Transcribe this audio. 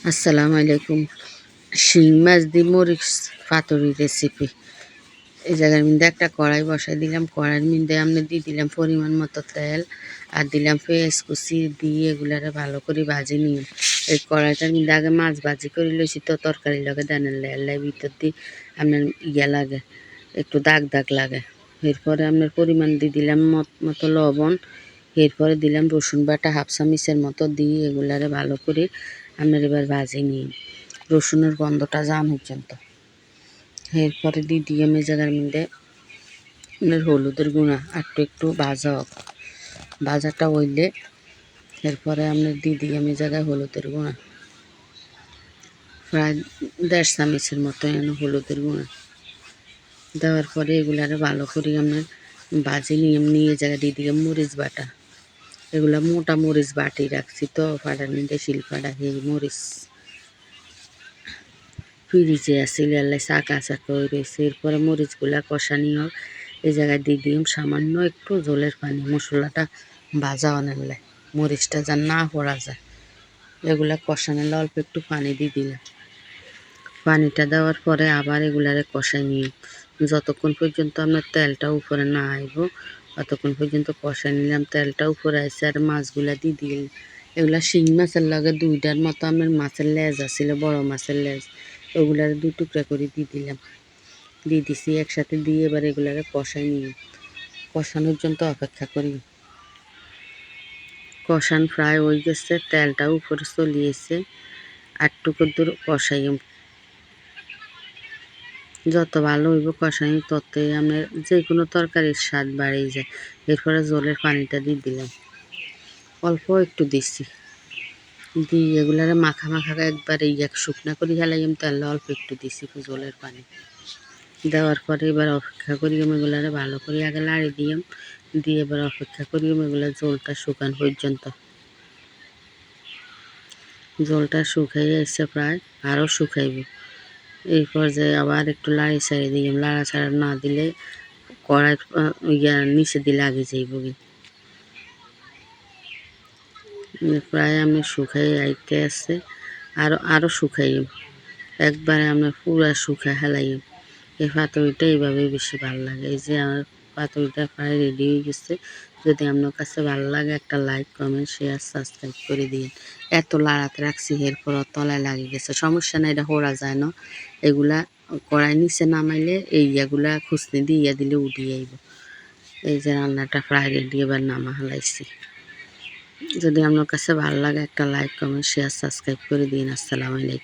আসসালামু আলাইকুম। শিং মাছ দিয়ে মরিচ পাতুরি রেসিপি। এই জায়গার মধ্যে একটা কড়াই বসাই দিলাম। কড়াইয়ের মধ্যে আমি দিয়ে দিলাম পরিমাণ মতো তেল, আর দিলাম পেঁয়াজ কুচি দিয়ে এগুলারে ভালো করে ভাজি নিয়ে এই কড়াইটার মধ্যে আগে মাছ ভাজি করে লইছি, তো তরকারি লাগে দানের লেয়ার ভিতর দিয়ে আপনার লাগে, একটু দাগ দাগ লাগে। এরপরে আপনার পরিমাণ দিয়ে দিলাম মতো লবণ। এরপরে দিলাম রসুন বাটা হাফ চামচের মতো দিয়ে এগুলারে ভালো করে আপনার এবার ভাজি নিই রসুনের গন্ধটা যান পর্যন্ত। এরপরে দিয়ে আমি জায়গার মধ্যে আপনার হলুদের গুঁড়া একটু একটু ভাজা হোক, ভাজাটা হইলে এরপরে আপনার দিয়ে আমি জায়গায় হলুদের গুঁড়া প্রায় 1.5 চামচের মতো হলুদের গুঁড়া দেওয়ার পরে এগুলারে ভালো করে আপনার ভাজি নিয়ে জায়গায় দিয়ে মরিচ বাটা। এগুলা মোটা মরিচ বাটি রাখছি, তো ফাটার মধ্যে শিলপাটা এই মরিচ ফ্রিজে আসছিল এলাই চাকা চাকা হয়ে রয়েছে। এরপরে মরিচগুলা কষানি হোক, এই জায়গায় দিয়ে দিম সামান্য একটু জলের পানি, মশলাটা ভাজা আনালে মরিচটা যেন না পড়া যায়। এগুলা কষানোলে অল্প একটু পানি দিয়ে দিলাম। পানিটা দেওয়ার পরে আবার এগুলারে কষাই নিয়ে যতক্ষণ পর্যন্ত আপনার তেলটা উপরে না আইব ততক্ষণ পর্যন্ত কষাই নিলাম। তেলটা উপরে আসছে আর মাছগুলা দিয়ে দিল। এগুলা শিং মাছের লাগে 2টার মতো আমার মাছের লেজ আছিল, বড় মাছের লেজ, ওগুলার 2 টুকরা করে দিয়ে দিছি একসাথে দিয়ে এবার এগুলারে কষাই নিয়ে কষানোর জন্য অপেক্ষা করি। কষান ফ্রাই হয়ে গেছে, তেলটা উপরে চলিয়েছে, আর টুকুর দূর কষাই। যত ভালো হইব কষানি ততই আমরা যে কোনো তরকারির স্বাদ বাড়িয়ে যায়। এরপরে জলের পানিটা দিয়ে দিলাম, অল্প একটু দিচ্ছি, দিয়ে এগুলারে মাখা একবারে শুকনা করে হেলাইম, তেল অল্প একটু দিচ্ছি জলের পানি দেওয়ার পরে এবার অপেক্ষা করি এগুলারে ভালো করে আগে লাড়ি দিয়ে এবার অপেক্ষা করি এগুলো জলটা শুকান পর্যন্ত। জলটা শুকাইয়ে এসে প্রায় আরও শুকাইব। এই পর্যায়ে আবার একটু লাড়ি ছাড়ি দিয়ে লাড়া ছাড়া না দিলে কড়াই নিচে দিলে আগে যাইব। প্রায় আমি শুকাই আইতে আছে, আরও শুকাই একবারে আমরা পুরা শুকাই হেলাই। এই পাতুরিটা এইভাবেই বেশি ভালো লাগে। এই যে আমার পাতুরিটা প্রায় রেডি হয়ে গেছে। যদি আপনার কাছে ভালো লাগে একটা লাইক কমেন্ট শেয়ার সাবস্ক্রাইব করে দিন। এত লাড়াতে রাখছি এরপর তলায় লাগিয়ে গেছে, সমস্যা নাই, এটা হোড়া যায় না। এগুলা কড়াই নিচে নামাইলে এগুলা খুসনি দিয়ে দিলে উঠিয়ে আইব। এই যে রান্নাটা প্রায় রেডি, এবার নামা হালাইছি। যদি আপনার কাছে ভালো লাগে একটা লাইক কমেন্ট শেয়ার সাবস্ক্রাইব করে দিন। আসসালামু আলাইকুম।